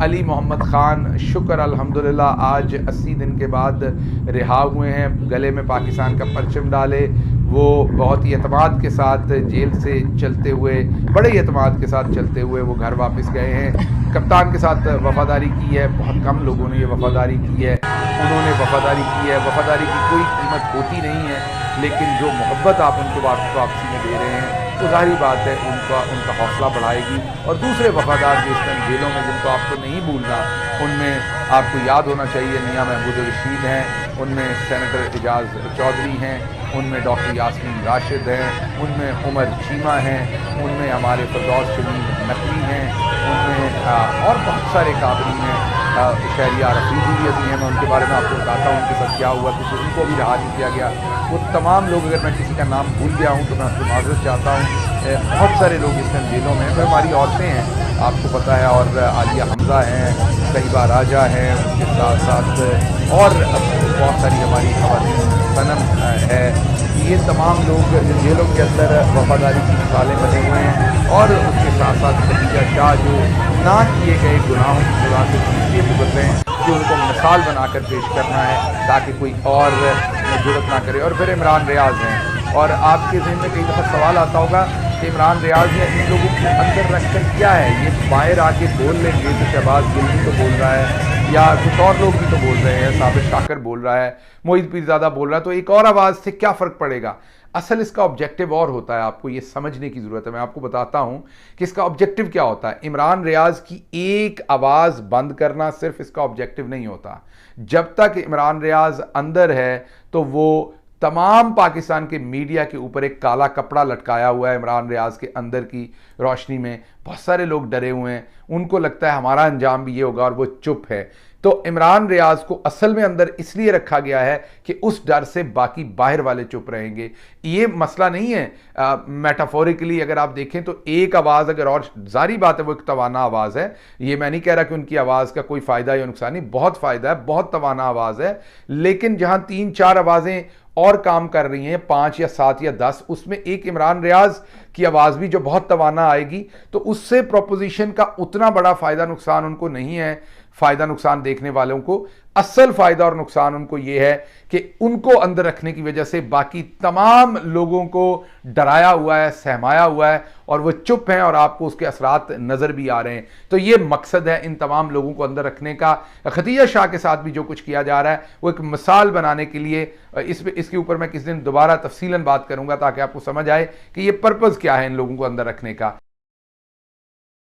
अली मोहम्मद ख़ान शुक्र अल्हम्दुलिल्लाह आज 80 दिन के बाद रिहा हुए हैं। गले में पाकिस्तान का परचम डाले वो बहुत ही एतमाद के साथ जेल से चलते हुए, बड़े ही एतमाद के साथ चलते हुए वो घर वापस गए हैं। कप्तान के साथ वफ़ादारी की है, बहुत कम लोगों ने ये वफ़ादारी की है। उन्होंने वफ़ादारी की है, वफ़ादारी की कोई कीमत होती नहीं है, लेकिन जो मोहब्बत आप उनको वापसी में दे रहे हैं तो ज़ाहिर बात है उनका हौसला बढ़ाएगी। और दूसरे वफ़ादार जो इस टाइम जेलों में जिनको आपको नहीं भूलना, उनमें आपको याद होना चाहिए मियाँ महमूद रशीद हैं, उनमें सेनेटर एजाज़ चौधरी हैं, उनमें डॉक्टर यास्मीन राशिद हैं, उनमें उमर चीमा हैं, उनमें हमारे फरदौस शमीम नकवी हैं, उनमें और बहुत सारे काबरीन हैं। शहरियार रफीदी भी अभी हैं, मैं उनके बारे में आपको बताता हूँ उनके साथ क्या हुआ, क्योंकि उनको भी रहा नहीं किया गया। वो तमाम लोग, अगर मैं किसी का नाम भूल गया हूँ तो मैं आपसे माज़रत चाहता हूँ। बहुत सारे लोग इस टाइम जेलों में, फिर हमारी औरतें हैं आपको पता है, और आलिया हमज़ा हैं, तैयबा राजा हैं, उसके साथ साथ और बहुत सारी हमारी ख़वातीन, सनम है। ये तमाम लोग जेलों के अंदर वफ़ादारी की मिसालें बने हुए हैं। और उसके साथ साथ खदीजा शाह जो ना किए गए गुनाहों की सज़ा से इसलिए भुगत रहे हैं कि उनको मिसाल बनाकर पेश करना है ताकि कोई और जुर्रत ना करे। और फिर इमरान रियाज़ हैं, और आपके ज़हन में कई दफ़ा सवाल आता होगा कि इमरान रियाज़ या इन लोगों को अंदर रख कर क्या है, ये बाहर आके बोल लेंगे तो शहबाज गिल भी तो बोल रहा है, या कुछ और लोग भी तो बोल रहे हैं, साबिर शाकिर बोल रहा है, मोहित पीरज़ादा बोल रहा है, तो एक और आवाज़ से क्या फ़र्क पड़ेगा। असल इसका ऑब्जेक्टिव और होता है, आपको ये समझने की ज़रूरत है। मैं आपको बताता हूँ कि इसका ऑब्जेक्टिव क्या होता है। इमरान रियाज़ की एक आवाज़ बंद करना सिर्फ इसका ऑब्जेक्टिव नहीं होता। जब तक इमरान रियाज़ अंदर है तो वो तमाम पाकिस्तान के मीडिया के ऊपर एक काला कपड़ा लटकाया हुआ है। इमरान रियाज़ के अंदर की रोशनी में बहुत सारे लोग डरे हुए हैं, उनको लगता है हमारा अंजाम भी ये होगा, और वो चुप है। तो इमरान रियाज़ को असल में अंदर इसलिए रखा गया है कि उस डर से बाकी बाहर वाले चुप रहेंगे। ये मसला नहीं है। मेटाफोरिकली अगर आप देखें तो एक आवाज़ अगर, और जारी बात है वो एक तवाना आवाज़ है, ये मैं नहीं कह रहा कि उनकी आवाज़ का कोई फ़ायदा या नुकसान नहीं, बहुत फ़ायदा है, बहुत तवाना आवाज़ है। लेकिन जहाँ 3-4 आवाज़ें और काम कर रही हैं, 5 या 7 या 10, उसमें एक इमरान रियाज़ की आवाज़ भी जो बहुत तवाना आएगी, तो उससे प्रोपोजिशन का उतना बड़ा फ़ायदा नुकसान उनको नहीं है। फ़ायदा नुकसान देखने वालों को, असल फ़ायदा और नुकसान उनको ये है कि उनको अंदर रखने की वजह से बाकी तमाम लोगों को डराया हुआ है, सहमाया हुआ है, और वो चुप हैं और आपको उसके असरात नज़र भी आ रहे हैं। तो ये मकसद है इन तमाम लोगों को अंदर रखने का। खदीजा शाह के साथ भी जो कुछ किया जा रहा है वो एक मिसाल बनाने के लिए, इसके ऊपर मैं किस दिन दोबारा तफसीलन बात करूँगा ताकि आपको समझ आए कि ये पर्पज़ क्या है इन लोगों को अंदर रखने का।